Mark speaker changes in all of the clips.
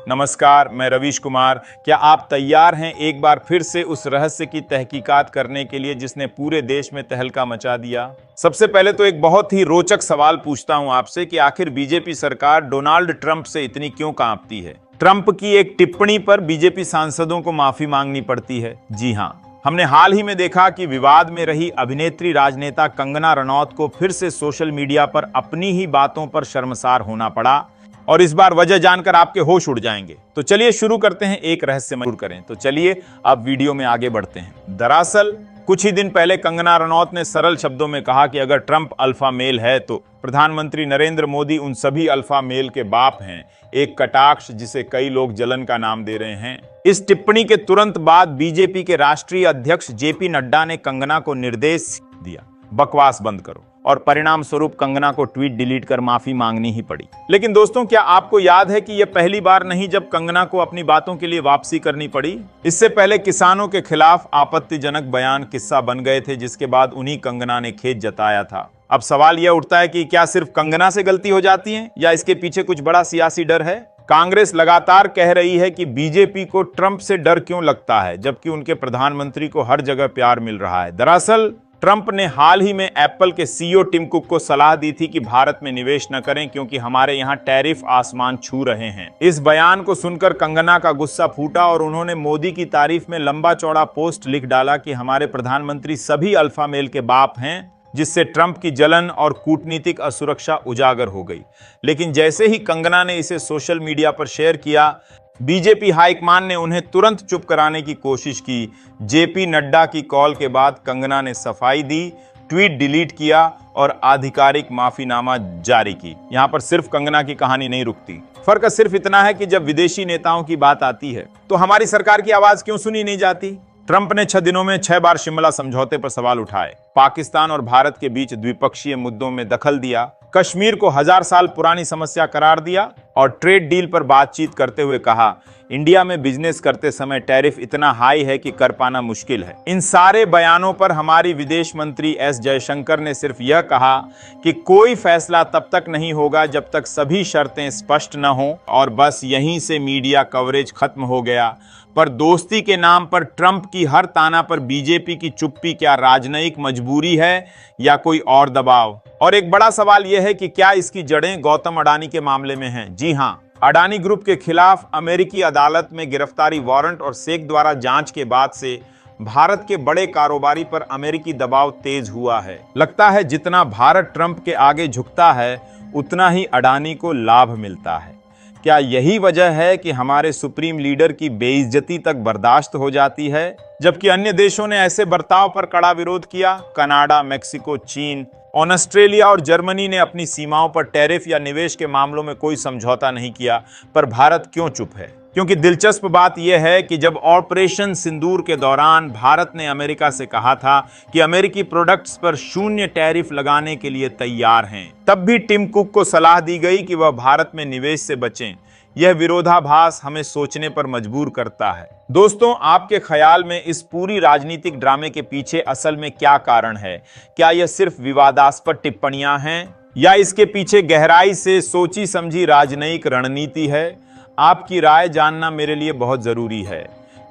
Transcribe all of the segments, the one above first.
Speaker 1: नमस्कार, मैं रवीश कुमार। क्या आप तैयार हैं एक बार फिर से उस रहस्य की तहकीकात करने के लिए जिसने पूरे देश में तहलका मचा दिया? सबसे पहले तो एक बहुत ही रोचक सवाल पूछता हूं आपसे कि आखिर बीजेपी सरकार डोनाल्ड ट्रंप से इतनी क्यों कांपती है? ट्रंप की एक टिप्पणी पर बीजेपी सांसदों को माफी मांगनी पड़ती है। जी हां, हमने हाल ही में देखा कि विवाद में रही अभिनेत्री राजनेता कंगना रनौत को फिर से सोशल मीडिया पर अपनी ही बातों पर शर्मसार होना पड़ा, और इस बार वजह जानकर आपके होश उड़ जाएंगे। तो चलिए शुरू करते हैं एक रहस्यमय करें। तो चलिए अब वीडियो में आगे बढ़ते हैं। दरअसल कुछ ही दिन पहले कंगना रनौत ने सरल शब्दों में कहा कि अगर ट्रंप अल्फा मेल है तो प्रधानमंत्री नरेंद्र मोदी उन सभी अल्फा मेल के बाप हैं। एक कटाक्ष जिसे कई लोग जलन का नाम दे रहे हैं। इस टिप्पणी के तुरंत बाद बीजेपी के राष्ट्रीय अध्यक्ष जेपी नड्डा ने कंगना को निर्देश दिया, बकवास बंद करो, और परिणाम स्वरूप कंगना को ट्वीट डिलीट कर माफी मांगनी ही पड़ी। लेकिन दोस्तों, क्या आपको याद है कि यह पहली बार नहीं जब कंगना को अपनी बातों के लिए वापसी करनी पड़ी? इससे पहले किसानों के खिलाफ आपत्तिजनक बयान किस्सा बन गए थे, जिसके बाद उन्हीं कंगना ने खेद जताया था। अब सवाल यह उठता है कि क्या सिर्फ कंगना से गलती हो जाती है या इसके पीछे कुछ बड़ा सियासी डर है? कांग्रेस लगातार कह रही है कि बीजेपी को ट्रंप से डर क्यों लगता है, जबकि उनके प्रधानमंत्री को हर जगह प्यार मिल रहा है। दरअसल ट्रंप ने हाल ही में एप्पल के सीईओ टिम कुक को सलाह दी थी कि भारत में निवेश न करें क्योंकि हमारे यहाँ टैरिफ आसमान छू रहे हैं। इस बयान को सुनकर कंगना का गुस्सा फूटा और उन्होंने मोदी की तारीफ में लंबा चौड़ा पोस्ट लिख डाला कि हमारे प्रधानमंत्री सभी अल्फा मेल के बाप हैं, जिससे ट्रंप की जलन और कूटनीतिक असुरक्षा उजागर हो गई। लेकिन जैसे ही कंगना ने इसे सोशल मीडिया पर शेयर किया, बीजेपी हाईकमान ने उन्हें तुरंत चुप कराने की कोशिश की। जेपी नड्डा की कॉल के बाद कंगना ने सफाई दी, ट्वीट डिलीट किया और आधिकारिक माफीनामा जारी की। यहां पर सिर्फ कंगना की कहानी नहीं रुकती। फर्क सिर्फ इतना है कि जब विदेशी नेताओं की बात आती है तो हमारी सरकार की आवाज क्यों सुनी नहीं जाती? ट्रंप ने 6 दिनों में 6 बार शिमला समझौते पर सवाल उठाए, पाकिस्तान और भारत के बीच द्विपक्षीय मुद्दों में दखल दिया, कश्मीर को 1000 साल पुरानी समस्या करार दिया और ट्रेड डील पर बातचीत करते हुए कहा, इंडिया में बिजनेस करते समय टैरिफ इतना हाई है कि कर पाना मुश्किल है। इन सारे बयानों पर हमारी विदेश मंत्री एस जयशंकर ने सिर्फ यह कहा कि कोई फैसला तब तक नहीं होगा जब तक सभी शर्तें स्पष्ट न हों, और बस यहीं से मीडिया कवरेज खत्म हो गया। पर दोस्ती के नाम पर ट्रंप की हर ताना पर बीजेपी की चुप्पी क्या राजनयिक मजबूरी है या कोई और दबाव? और एक बड़ा सवाल यह है कि क्या इसकी जड़ें गौतम अडानी के मामले में हैं? जी हां, अडानी ग्रुप के खिलाफ अमेरिकी अदालत में गिरफ्तारी वारंट और सेक द्वारा जांच के बाद से भारत के बड़े कारोबारी पर अमेरिकी दबाव तेज हुआ है। लगता है जितना भारत ट्रंप के आगे झुकता है उतना ही अडानी को लाभ मिलता है। क्या यही वजह है कि हमारे सुप्रीम लीडर की बेइज्जती तक बर्दाश्त हो जाती है, जबकि अन्य देशों ने ऐसे बर्ताव पर कड़ा विरोध किया? कनाडा, मेक्सिको, चीन, ऑस्ट्रेलिया और जर्मनी ने अपनी सीमाओं पर टैरिफ या निवेश के मामलों में कोई समझौता नहीं किया, पर भारत क्यों चुप है? क्योंकि दिलचस्प बात यह है कि जब ऑपरेशन सिंदूर के दौरान भारत ने अमेरिका से कहा था कि अमेरिकी प्रोडक्ट्स पर 0 टैरिफ लगाने के लिए तैयार हैं, तब भी टिम कुक को सलाह दी गई कि वह भारत में निवेश से बचें। यह विरोधाभास हमें सोचने पर मजबूर करता है। दोस्तों, आपके ख्याल में इस पूरी राजनीतिक ड्रामे के पीछे असल में क्या कारण है? क्या यह सिर्फ विवादास्पद टिप्पणियां हैं या इसके पीछे गहराई से सोची समझी राजनयिक रणनीति है? आपकी राय जानना मेरे लिए बहुत जरूरी है।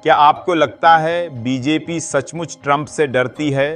Speaker 1: क्या आपको लगता है बीजेपी सचमुच ट्रंप से डरती है